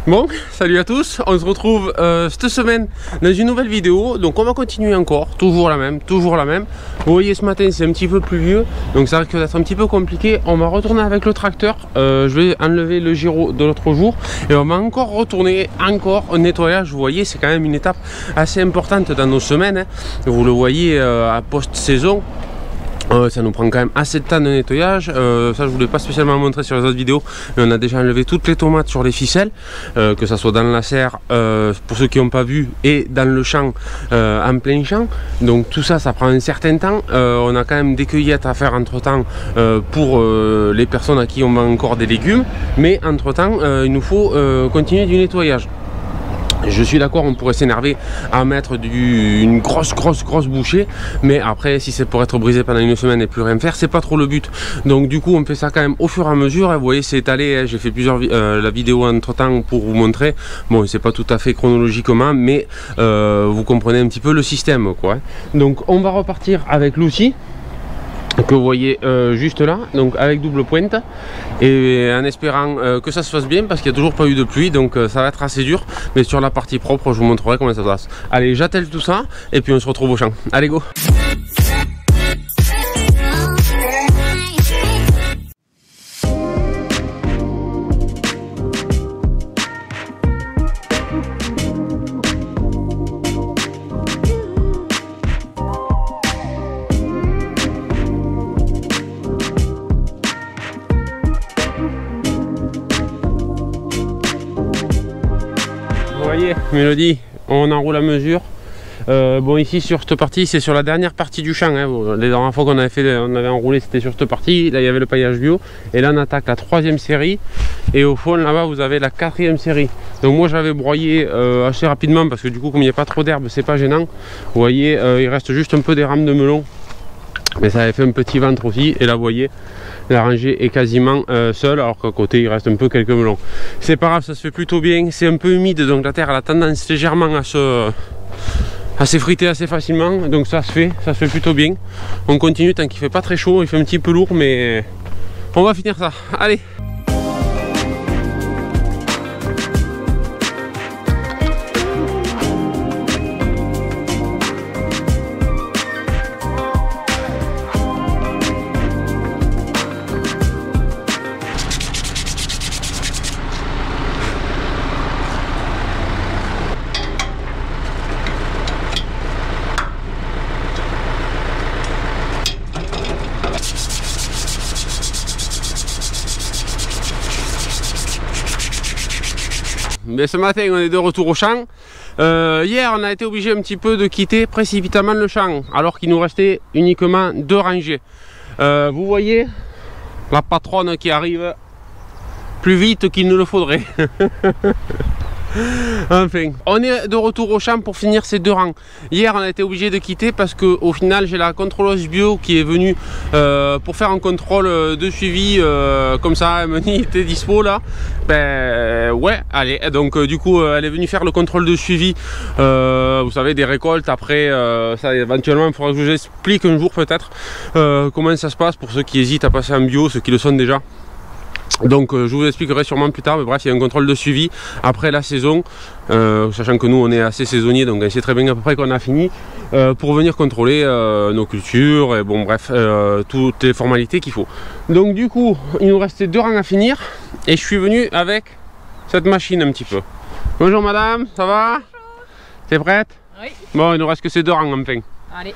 Bon, salut à tous, on se retrouve cette semaine dans une nouvelle vidéo. Donc on va continuer encore, toujours la même. Vous voyez, ce matin c'est un petit peu pluvieux, donc ça risque d'être un petit peu compliqué. On va retourner avec le tracteur, je vais enlever le gyro de l'autre jour et on va encore retourner au nettoyage. Vous voyez, c'est quand même une étape assez importante dans nos semaines, hein. Vous le voyez à post-saison. Ça nous prend quand même assez de temps de nettoyage. Ça je voulais pas spécialement montrer sur les autres vidéos, mais on a déjà enlevé toutes les tomates sur les ficelles, que ça soit dans la serre pour ceux qui n'ont pas vu, et dans le champ en plein champ. Donc tout ça, ça prend un certain temps. On a quand même des cueillettes à faire entre temps pour les personnes à qui on vend encore des légumes, mais entre temps il nous faut continuer du nettoyage. Je suis d'accord, on pourrait s'énerver à mettre une grosse bouchée, mais après si c'est pour être brisé pendant une semaine et plus rien faire, c'est pas trop le but. Donc du coup on fait ça quand même au fur et à mesure. Vous voyez, c'est étalé, hein. J'ai fait plusieurs la vidéo entre temps pour vous montrer. Bon, c'est pas tout à fait chronologiquement, mais vous comprenez un petit peu le système, quoi. Donc on va repartir avec l'outil que vous voyez juste là, donc avec double pointe, et en espérant que ça se fasse bien, parce qu'il n'y a toujours pas eu de pluie, donc ça va être assez dur, mais sur la partie propre je vous montrerai comment ça se passe. Allez, j'attelle tout ça et puis on se retrouve au champ. Allez, go. Vous voyez, Mélodie, on enroule la mesure. Bon, ici sur cette partie, c'est sur la dernière partie du champ, hein. Les dernières fois qu'on avait enroulé, c'était sur cette partie. Là il y avait le paillage bio, et là on attaque la 3e série, et au fond là-bas vous avez la 4e série. Donc moi j'avais broyé assez rapidement, parce que du coup comme il n'y a pas trop d'herbe, c'est pas gênant. Vous voyez, il reste juste un peu des rames de melon, mais ça avait fait un petit ventre aussi. Et là vous voyez, la rangée est quasiment seule, alors qu'à côté il reste un peu quelques melons. C'est pas grave, ça se fait plutôt bien. C'est un peu humide, donc la terre elle a tendance légèrement à s'effriter assez facilement, donc ça se fait plutôt bien. On continue tant qu'il fait pas très chaud. Il fait un petit peu lourd, mais on va finir ça. Allez. Mais ce matin on est de retour au champ. Hier on a été obligé un petit peu de quitter précipitamment le champ, alors qu'il nous restait uniquement 2 rangées. Vous voyez la patronne qui arrive plus vite qu'il ne le faudrait. Enfin, on est de retour au champ pour finir ces 2 rangs. Hier on a été obligé de quitter parce que au final j'ai la contrôleuse bio qui est venue pour faire un contrôle de suivi, comme ça elle me dit t'es dispo là. Ben ouais, allez, donc du coup elle est venue faire le contrôle de suivi, vous savez, des récoltes. Après ça éventuellement il faudra que je vous explique un jour peut-être comment ça se passe pour ceux qui hésitent à passer en bio, ceux qui le sont déjà. Donc je vous expliquerai sûrement plus tard, mais bref, il y a un contrôle de suivi après la saison, sachant que nous on est assez saisonniers, donc on sait très bien à peu près qu'on a fini, pour venir contrôler nos cultures, et bon bref, toutes les formalités qu'il faut. Donc du coup il nous restait 2 rangs à finir, et je suis venu avec cette machine un petit peu. Bonjour madame, ça va? Bonjour. T'es prête? Oui. Bon, il nous reste que ces 2 rangs enfin. Allez.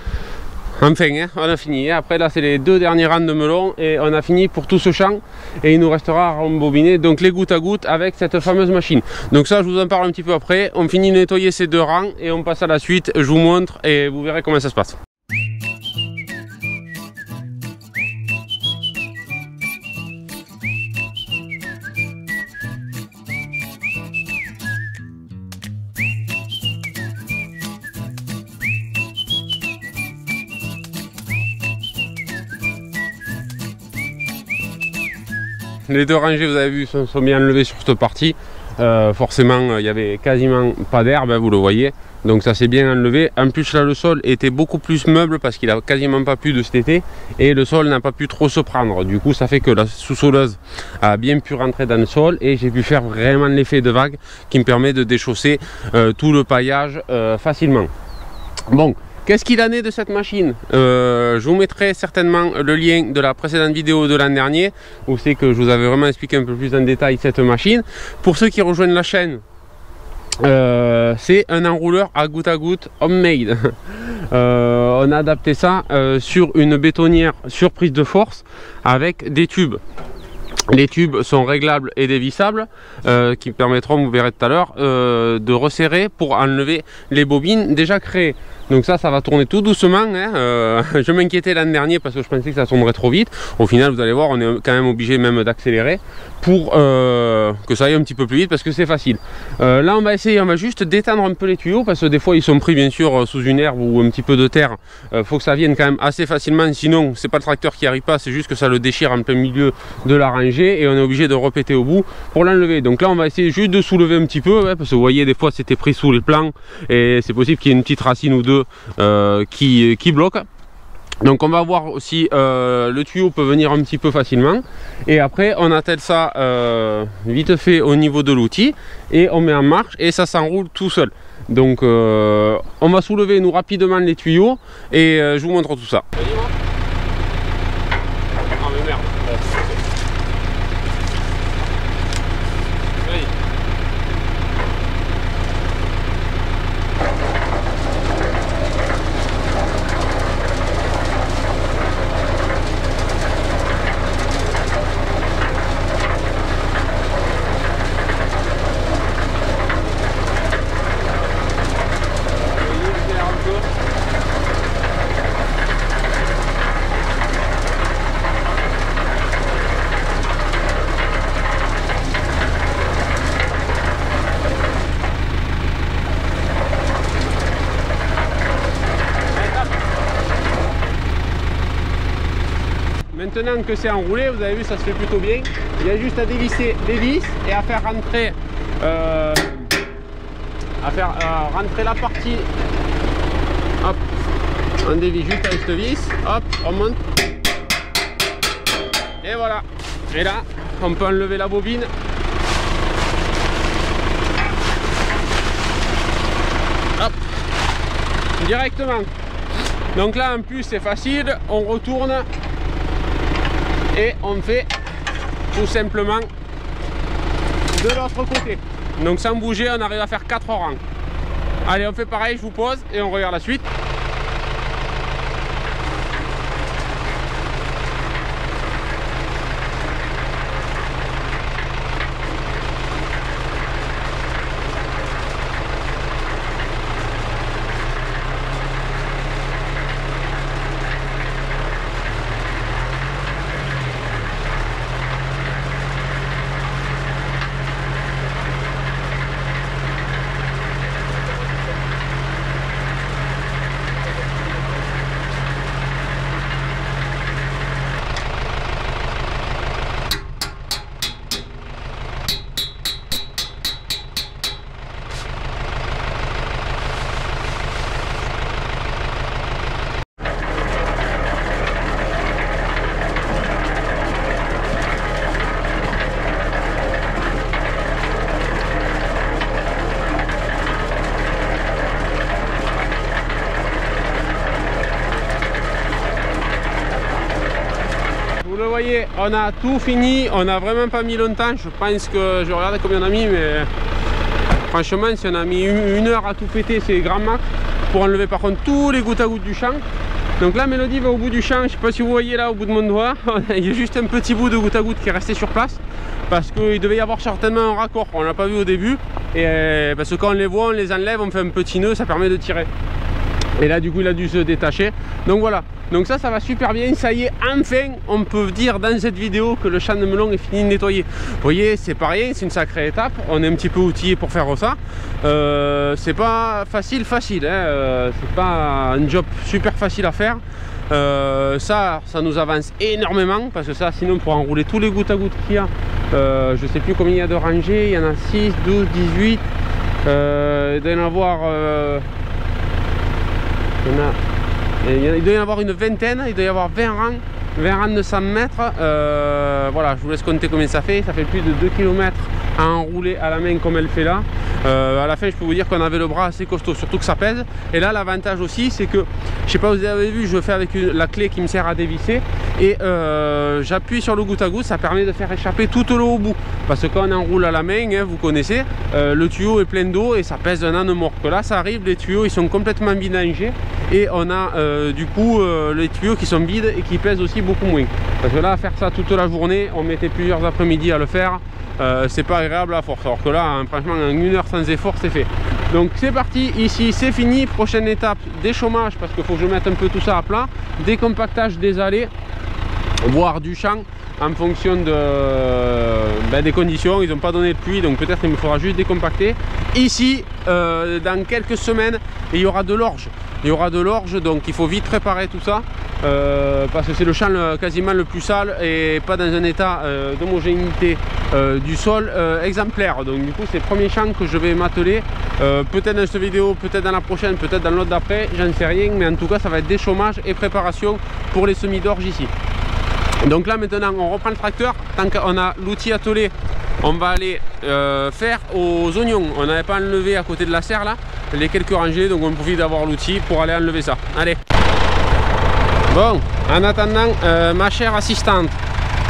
Enfin, hein, on a fini. Après là c'est les 2 derniers rangs de melons et on a fini pour tout ce champ, et il nous restera à rembobiner donc les gouttes à gouttes avec cette fameuse machine. Donc ça je vous en parle un petit peu après. On finit de nettoyer ces 2 rangs et on passe à la suite. Je vous montre et vous verrez comment ça se passe. Les 2 rangées, vous avez vu, sont bien enlevées sur cette partie. forcément il y avait quasiment pas d'herbe, hein, vous le voyez, donc ça s'est bien enlevé. En plus là le sol était beaucoup plus meuble parce qu'il a quasiment pas plu de cet été et le sol n'a pas pu trop se prendre, du coup ça fait que la sous-soleuse a bien pu rentrer dans le sol et j'ai pu faire vraiment l'effet de vague qui me permet de déchausser tout le paillage facilement. Bon, qu'est-ce qu'il en est de cette machine? Je vous mettrai certainement le lien de la précédente vidéo de l'an dernier où c'est que je vous avais vraiment expliqué un peu plus en détail cette machine. Pour ceux qui rejoignent la chaîne, c'est un enrouleur à goutte homemade. On a adapté ça sur une bétonnière sur prise de force avec des tubes. Les tubes sont réglables et dévissables qui permettront, vous verrez tout à l'heure, de resserrer pour enlever les bobines déjà créées. Donc ça va tourner tout doucement, hein. Je m'inquiétais l'an dernier parce que je pensais que ça tournerait trop vite. Au final, vous allez voir, on est quand même obligé même d'accélérer pour que ça aille un petit peu plus vite parce que c'est facile. Là, on va juste détendre un peu les tuyaux parce que des fois, ils sont pris bien sûr sous une herbe ou un petit peu de terre. Faut que ça vienne quand même assez facilement, sinon c'est pas le tracteur qui arrive pas, c'est juste que ça le déchire en plein milieu de la rangée et on est obligé de repéter au bout pour l'enlever. Donc là, on va essayer juste de soulever un petit peu, parce que vous voyez, des fois, c'était pris sous les plans et c'est possible qu'il y ait une petite racine ou deux qui bloque. Donc on va voir aussi le tuyau peut venir un petit peu facilement et après on attelle ça vite fait au niveau de l'outil et on met en marche et ça s'enroule tout seul. Donc on va soulever nous rapidement les tuyaux et je vous montre tout ça. Ah mais merde. Maintenant que c'est enroulé, vous avez vu, ça se fait plutôt bien. Il y a juste à dévisser les vis et à faire rentrer rentrer la partie. Hop, on dévisse juste avec cette vis. Hop, on monte. Et voilà. Et là, on peut enlever la bobine. Hop, directement. Donc là, en plus, c'est facile. On retourne. Et on fait tout simplement de l'autre côté. Donc sans bouger, on arrive à faire 4 rangs. Allez, on fait pareil, je vous pose et on regarde la suite. voyez, on a tout fini, on a vraiment pas mis longtemps. Je pense que je regarde combien on a mis, mais franchement, si on a mis une heure à tout péter, c'est grand max pour enlever par contre tous les gouttes à gouttes du champ. Donc la Mélodie va au bout du champ, je sais pas si vous voyez là au bout de mon doigt, il y a juste un petit bout de goutte à goutte qui est resté sur place parce qu'il devait y avoir certainement un raccord, on l'a pas vu au début, et parce que quand on les voit, on les enlève, on fait un petit nœud, ça permet de tirer. Et là du coup il a dû se détacher. Donc voilà, donc ça va super bien. Ça y est, enfin on peut dire dans cette vidéo que le champ de melon est fini de nettoyer. Vous voyez, c'est pas rien, c'est une sacrée étape. On est un petit peu outillé pour faire ça. C'est pas facile hein. C'est pas un job super facile à faire. Ça nous avance énormément parce que ça sinon pour enrouler tous les gouttes à gouttes qu'il y a, je sais plus combien il y a de rangées, il y en a 6, 12, 18, il doit y en avoir il doit y en avoir une vingtaine, il doit y avoir 20 rangs de 100 mètres. Voilà, je vous laisse compter combien ça fait plus de 2 km à enrouler à la main comme elle fait là. À la fin je peux vous dire qu'on avait le bras assez costaud, surtout que ça pèse. Et là l'avantage aussi c'est que, je sais pas, vous avez vu, je fais avec la clé qui me sert à dévisser et j'appuie sur le goutte à goutte, ça permet de faire échapper toute l'eau au bout, parce que quand on enroule à la main, hein, vous connaissez, le tuyau est plein d'eau et ça pèse un âne mort. Que là ça arrive, les tuyaux ils sont complètement vidangés et on a du coup les tuyaux qui sont vides et qui pèsent aussi beaucoup moins, parce que là faire ça toute la journée, on mettait plusieurs après-midi à le faire. C'est pas agréable à force, alors que là hein, franchement en 1 heure sans effort c'est fait. Donc c'est parti, ici c'est fini. Prochaine étape, déchômage, parce qu'il faut que je mette un peu tout ça à plat, décompactage des allées, voire du champ en fonction des conditions. Ils n'ont pas donné de pluie, donc peut-être il me faudra juste décompacter. Ici dans quelques semaines il y aura de l'orge. Donc il faut vite préparer tout ça, parce que c'est le champ quasiment le plus sale et pas dans un état d'homogénéité du sol exemplaire. Donc du coup c'est le premier champ que je vais m'atteler, peut-être dans cette vidéo, peut-être dans la prochaine, peut-être dans l'autre d'après, j'en sais rien, mais en tout cas ça va être déchômage et préparation pour les semis d'orge ici. Donc là maintenant on reprend le tracteur, tant qu'on a l'outil attelé on va aller faire aux oignons. On n'avait pas enlevé à côté de la serre là les quelques rangées, donc on profite d'avoir l'outil pour aller enlever ça. Allez. Bon, en attendant ma chère assistante,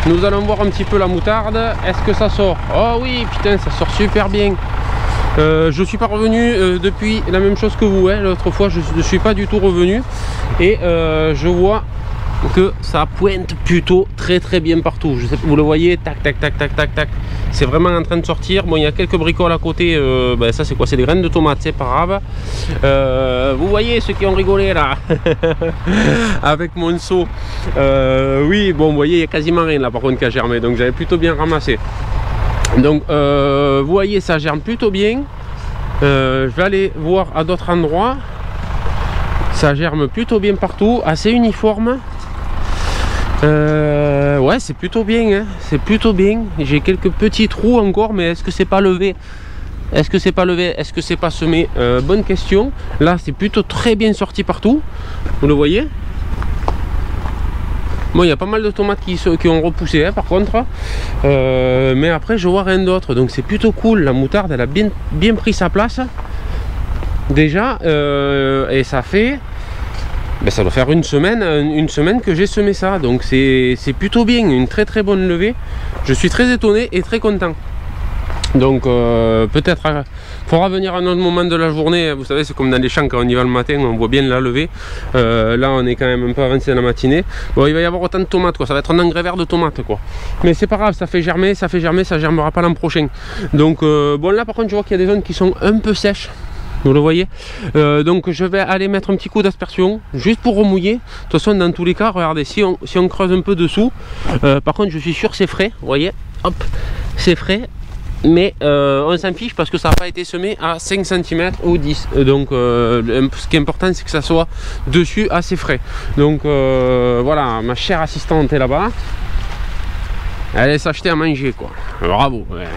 nous allons voir un petit peu la moutarde. Est-ce que ça sort? Oh oui, putain, ça sort super bien. Je suis pas revenu depuis la même chose que vous hein. L'autre fois je ne suis pas du tout revenu et je vois que ça pointe plutôt très bien partout. Je sais, vous le voyez, tac tac tac tac tac tac, c'est vraiment en train de sortir. Bon, il y a quelques bricoles à côté, ça c'est quoi? C'est des graines de tomates, c'est pas grave. Vous voyez ceux qui ont rigolé là avec mon seau, oui, bon, vous voyez, il y a quasiment rien là par contre qui a germé, donc j'avais plutôt bien ramassé. Donc vous voyez, ça germe plutôt bien. Je vais aller voir à d'autres endroits. Ça germe plutôt bien partout, assez uniforme. Ouais, c'est plutôt bien hein. C'est plutôt bien. J'ai quelques petits trous encore, mais est-ce que c'est pas levé? Est-ce que c'est pas levé? Est-ce que c'est pas semé? Bonne question. Là c'est plutôt très bien sorti partout, vous le voyez. Bon, il y a pas mal de tomates qui ont repoussé hein, par contre, mais après je vois rien d'autre, donc c'est plutôt cool. La moutarde elle a bien pris sa place déjà, et ça fait ça doit faire une semaine que j'ai semé ça, donc c'est plutôt bien, une très bonne levée. Je suis très étonné et très content. Donc peut-être faudra venir à un autre moment de la journée. Vous savez, c'est comme dans les champs, quand on y va le matin on voit bien la levée. Là on est quand même un peu avancé dans la matinée. Bon, il va y avoir autant de tomates quoi, ça va être un engrais vert de tomates quoi, mais c'est pas grave, ça fait germer, ça germera pas l'an prochain. Donc bon, là par contre je vois qu'il y a des zones qui sont un peu sèches, vous le voyez. Donc je vais aller mettre un petit coup d'aspersion juste pour remouiller. De toute façon dans tous les cas, regardez, si on creuse un peu dessous, par contre je suis sûr c'est frais, vous voyez, hop, c'est frais. Mais on s'en fiche parce que ça n'a pas été semé à 5 cm ou 10. Donc ce qui est important c'est que ça soit dessus assez frais. Donc voilà, ma chère assistante est là-bas. Elle laisse acheter à manger quoi. Bravo. Ouais.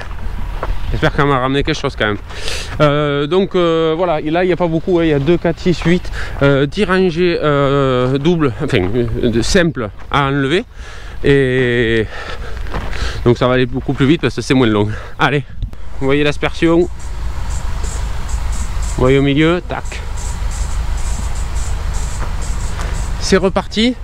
J'espère qu'elle m'a ramené quelque chose quand même. Donc voilà, là il n'y a pas beaucoup, hein. Il y a 2, 4, 6, 8, 10 rangées doubles, enfin simples à enlever. Et donc ça va aller beaucoup plus vite parce que c'est moins long. Allez, vous voyez l'aspersion, vous voyez au milieu, tac. C'est reparti.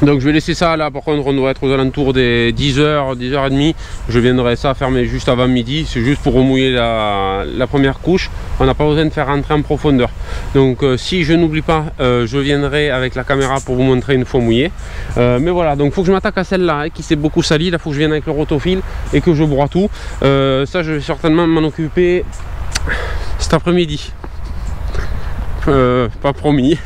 Donc je vais laisser ça là, par contre on doit être aux alentours des 10h, 10h30. Je viendrai ça fermer juste avant midi, c'est juste pour remouiller la première couche. On n'a pas besoin de faire rentrer en profondeur. Donc si je n'oublie pas, je viendrai avec la caméra pour vous montrer une fois mouillé. Mais voilà, donc il faut que je m'attaque à celle-là hein, qui s'est beaucoup salie. Là il faut que je vienne avec le rotofil et que je broie tout. Ça je vais certainement m'en occuper cet après-midi. Pas promis.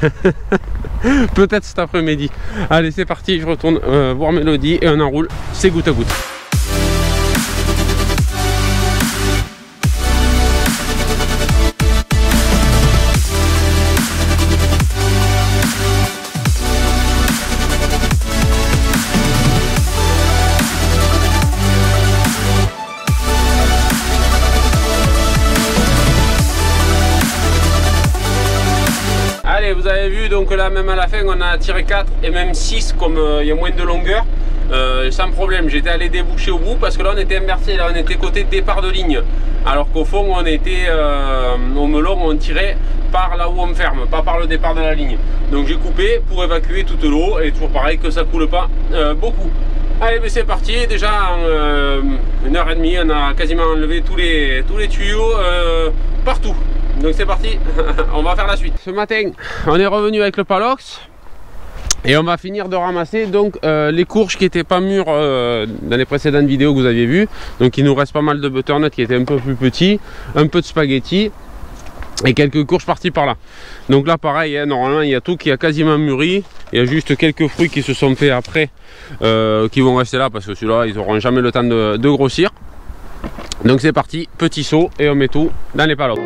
Peut-être cet après-midi. Allez, c'est parti, je retourne voir Mélodie et on enroule, c'est goutte à goutte. Vous avez vu, donc là même à la fin on a tiré 4 et même 6 comme il y a moins de longueur, sans problème. J'étais allé déboucher au bout parce que là on était inversé, là on était côté départ de ligne, alors qu'au fond on était au melon, on tirait par là où on ferme, pas par le départ de la ligne. Donc j'ai coupé pour évacuer toute l'eau et toujours pareil que ça coule pas beaucoup. Allez, mais c'est parti. Déjà en 1h30 on a quasiment enlevé tous les tuyaux partout. Donc c'est parti, on va faire la suite. Ce matin, on est revenu avec le Palox et on va finir de ramasser donc les courges qui n'étaient pas mûres dans les précédentes vidéos que vous aviez vues. Donc il nous reste pas mal de butternut qui étaient un peu plus petits, un peu de spaghetti et quelques courges parties par là. Donc là pareil, hein, normalement il y a tout qui a quasiment mûri. Il y a juste quelques fruits qui se sont faits après qui vont rester là parce que celui-là ils n'auront jamais le temps de grossir. Donc c'est parti, petit saut et on met tout dans les Palox.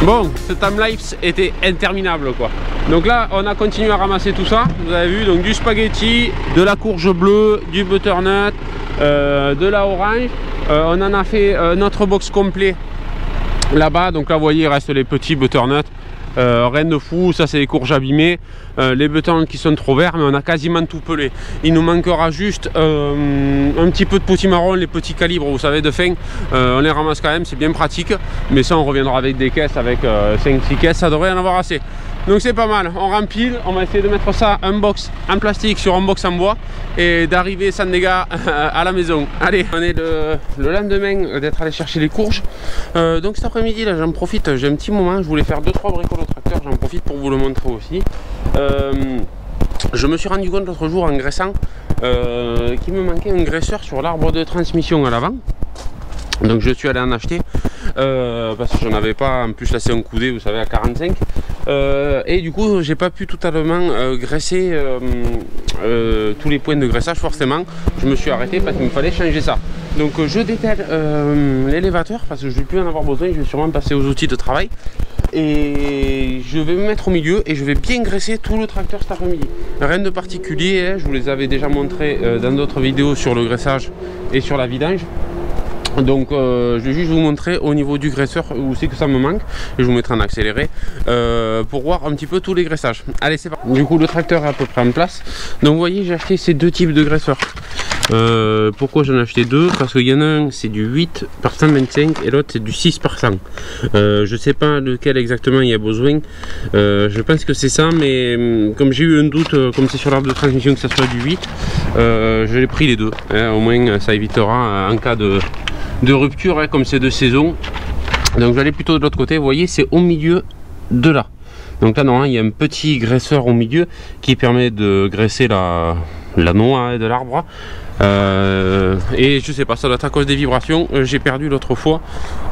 Bon, ce timelapse était interminable quoi. Donc là on a continué à ramasser tout ça. Vous avez vu, donc du spaghetti, de la courge bleue, du butternut, de la orange. On en a fait notre box complet là-bas. Donc là vous voyez il reste les petits butternuts. Rien de fou, ça c'est les courges abîmées, les butternuts qui sont trop verts, mais on a quasiment tout pelé. Il nous manquera juste un petit peu de potimarron, les petits calibres, vous savez, de fin. On les ramasse quand même, c'est bien pratique, mais ça on reviendra avec des caisses, avec 5-6 caisses, ça devrait en avoir assez. Donc c'est pas mal, on rempile, on va essayer de mettre ça un box en plastique sur un box en bois et d'arriver sans dégâts à la maison. Allez, on est le lendemain d'être allé chercher les courges. Donc cet après-midi là j'en profite, j'ai un petit moment, je voulais faire 2-3 bricoles au tracteur, j'en profite pour vous le montrer aussi. Je me suis rendu compte l'autre jour en graissant qu'il me manquait un graisseur sur l'arbre de transmission à l'avant. Donc je suis allé en acheter parce que j'en avais pas, en plus là c'est un coudé vous savez à 45 et du coup j'ai pas pu totalement graisser tous les points de graissage forcément. Je me suis arrêté parce qu'il me fallait changer ça. Donc je détale l'élévateur parce que je vais plus en avoir besoin, je vais sûrement passer aux outils de travail et je vais me mettre au milieu et je vais bien graisser tout le tracteur cet après-midi. Rien de particulier, hein, je vous les avais déjà montré dans d'autres vidéos sur le graissage et sur la vidange. Donc je vais juste vous montrer au niveau du graisseur où c'est que ça me manque et je vous mettrai en accéléré pour voir un petit peu tous les graissages. Allez c'est parti. Du coup le tracteur est à peu près en place. Donc vous voyez j'ai acheté ces deux types de graisseurs. Pourquoi j'en ai acheté deux? Parce qu'il y en a un c'est du 8 par 125 et l'autre c'est du 6 par 100. Je sais pas lequel exactement il y a besoin. Je pense que c'est ça, mais comme j'ai eu un doute, comme c'est sur l'arbre de transmission que ça soit du 8, je l'ai pris les deux. Hein, au moins ça évitera en cas de rupture, hein, comme c'est de saison. Donc j'allais plutôt de l'autre côté, vous voyez c'est au milieu de là. Donc là non, il y a un petit graisseur au milieu qui permet de graisser la noix de l'arbre. Et je sais pas, ça doit être à cause des vibrations. J'ai perdu l'autre fois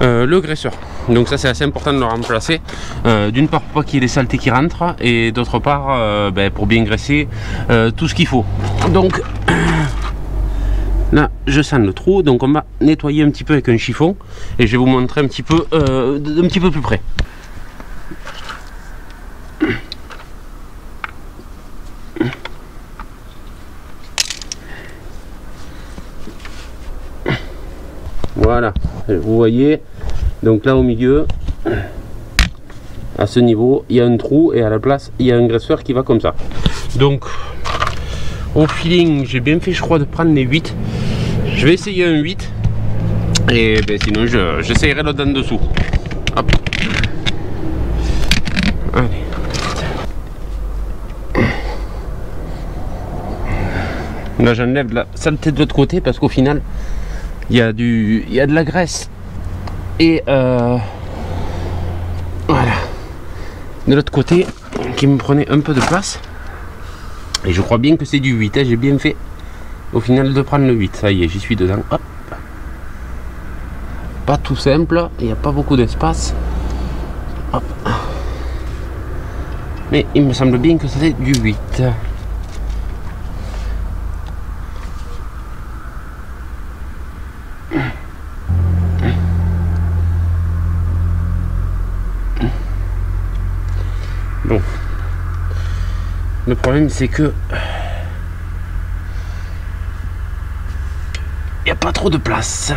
le graisseur, donc ça c'est assez important de le remplacer, d'une part pour pas qu'il y ait des saletés qui rentrent, et d'autre part pour bien graisser tout ce qu'il faut. Donc là je sens le trou, donc on va nettoyer un petit peu avec un chiffon et je vais vous montrer un petit peu plus près. Voilà, vous voyez, donc là au milieu, à ce niveau, il y a un trou et à la place, il y a un graisseur qui va comme ça. Donc, au feeling, j'ai bien fait, je crois, de prendre les 8. Je vais essayer un 8 et sinon j'essayerai l'autre en dessous. Hop. Allez. Là, j'enlève la saleté de l'autre côté parce qu'au final, il y a de la graisse et voilà, de l'autre côté qui me prenait un peu de place, et je crois bien que c'est du 8, hein. J'ai bien fait au final de prendre le 8, ça y est, j'y suis dedans. Hop. Pas tout simple, il n'y a pas beaucoup d'espace, mais il me semble bien que c'était du 8. Bon, le problème c'est que il n'y a pas trop de place.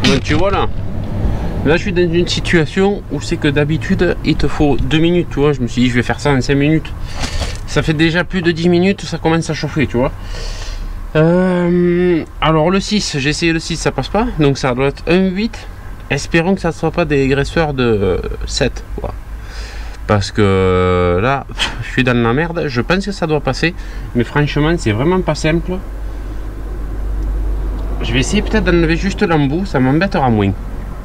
Donc tu vois là je suis dans une situation où c'est que d'habitude il te faut 2 minutes, tu vois. Je me suis dit je vais faire ça en 5 minutes. Ça fait déjà plus de 10 minutes, ça commence à chauffer, tu vois. Alors le 6, j'ai essayé le 6, ça passe pas, donc ça doit être un 8. Espérons que ça ne soit pas des graisseurs de 7, quoi. Parce que là, je suis dans la merde. Je pense que ça doit passer, mais franchement, c'est vraiment pas simple. Je vais essayer peut-être d'enlever juste l'embout, ça m'embêtera moins.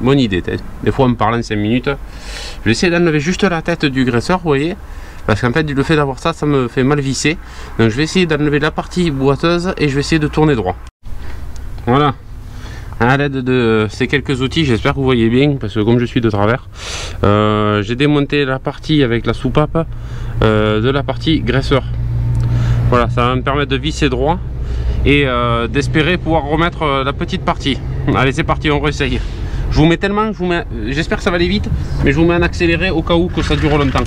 Bonne idée, des fois on me parle en 5 minutes. Je vais essayer d'enlever juste la tête du graisseur, vous voyez. Parce qu'en fait, le fait d'avoir ça, ça me fait mal visser. Donc je vais essayer d'enlever la partie boiteuse et je vais essayer de tourner droit. Voilà. À l'aide de ces quelques outils, j'espère que vous voyez bien, parce que comme je suis de travers, j'ai démonté la partie avec la soupape de la partie graisseur. Voilà, ça va me permettre de visser droit et d'espérer pouvoir remettre la petite partie. Allez, c'est parti, on réessaye. Je vous mets tellement, j'espère que ça va aller vite, mais je vous mets en accéléré au cas où que ça dure longtemps.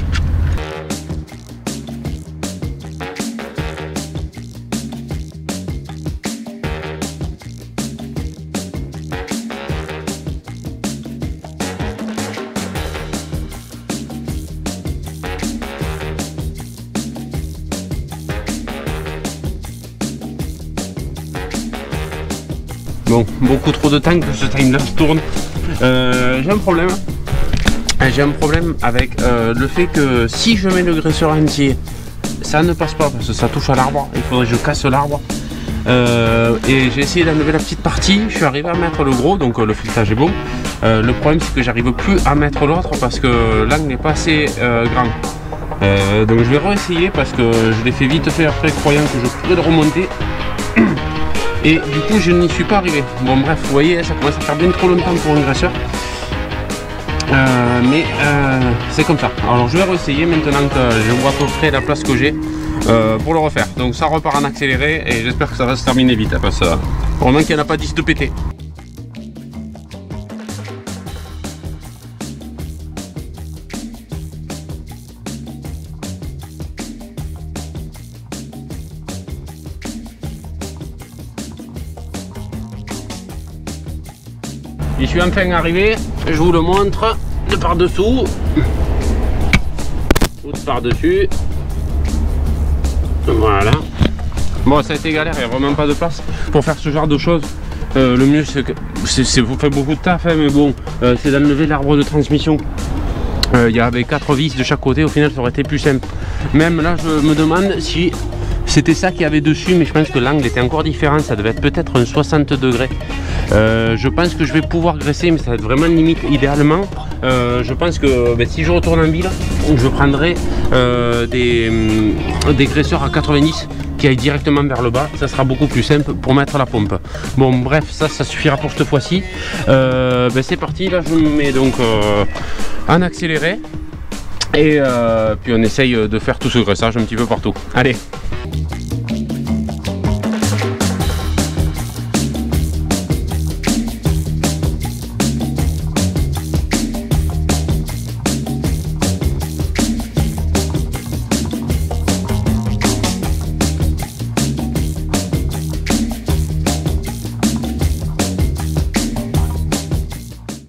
Bon, beaucoup trop de temps que ce time-lapse tourne. J'ai un problème. J'ai un problème avec le fait que si je mets le graisseur entier, ça ne passe pas parce que ça touche à l'arbre. Il faudrait que je casse l'arbre. Et j'ai essayé d'enlever la petite partie. Je suis arrivé à mettre le gros, donc le filetage est bon. Le problème, c'est que j'arrive plus à mettre l'autre parce que l'angle n'est pas assez grand. Donc je vais réessayer parce que je l'ai fait vite fait après, croyant que je pourrais le remonter. Et du coup je n'y suis pas arrivé. Bon bref, vous voyez, ça commence à faire bien trop longtemps pour un graisseur. Mais c'est comme ça. Alors je vais réessayer maintenant que je vois à peu près la place que j'ai pour le refaire. Donc ça repart en accéléré et j'espère que ça va se terminer vite, parce que vraiment qu'il n'y en a pas 10 de pété. Je suis enfin arrivé, je vous le montre de par-dessous ou de par-dessus. Voilà. Bon, ça a été galère, il n'y a vraiment pas de place pour faire ce genre de choses. Le mieux, c'est que vous faites beaucoup de taf, hein, mais bon, c'est d'enlever l'arbre de transmission. Il y avait 4 vis de chaque côté, au final ça aurait été plus simple. Même là, je me demande si c'était ça qu'il y avait dessus, mais je pense que l'angle était encore différent, ça devait être peut-être un 60 degrés. Je pense que je vais pouvoir graisser, mais ça va être vraiment limite. Idéalement, je pense que si je retourne en ville, je prendrai des graisseurs à 90 qui aillent directement vers le bas. Ça sera beaucoup plus simple pour mettre la pompe. Bon bref, ça suffira pour cette fois-ci. C'est parti, là je me mets donc en accéléré et puis on essaye de faire tout ce graissage un petit peu partout. Allez.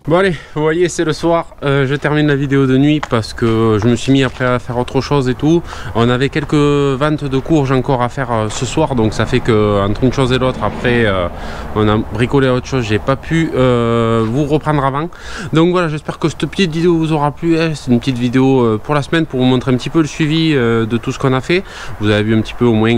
Bon allez, vous voyez c'est le soir, je termine la vidéo de nuit parce que je me suis mis après à faire autre chose et tout. On avait quelques ventes de courges encore à faire ce soir, donc ça fait que entre une chose et l'autre après on a bricolé autre chose, j'ai pas pu vous reprendre avant. Donc voilà, j'espère que cette petite vidéo vous aura plu. C'est une petite vidéo pour la semaine pour vous montrer un petit peu le suivi de tout ce qu'on a fait. Vous avez vu un petit peu au moins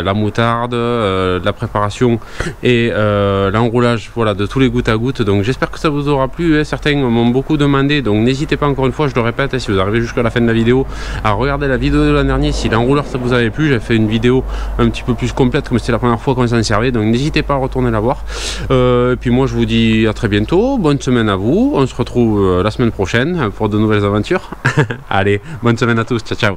la moutarde, la préparation et l'enroulage, voilà, de tous les gouttes à gouttes. Donc j'espère que ça vous aura plu. Certains m'ont beaucoup demandé, donc n'hésitez pas, encore une fois je le répète, si vous arrivez jusqu'à la fin de la vidéo, à regarder la vidéo de l'an dernier. Si l'enrouleur ça vous avait plu, j'ai fait une vidéo un petit peu plus complète comme c'était la première fois qu'on s'en servait, donc n'hésitez pas à retourner la voir. Et puis moi je vous dis à très bientôt, bonne semaine à vous, on se retrouve la semaine prochaine pour de nouvelles aventures. Allez, bonne semaine à tous, ciao ciao.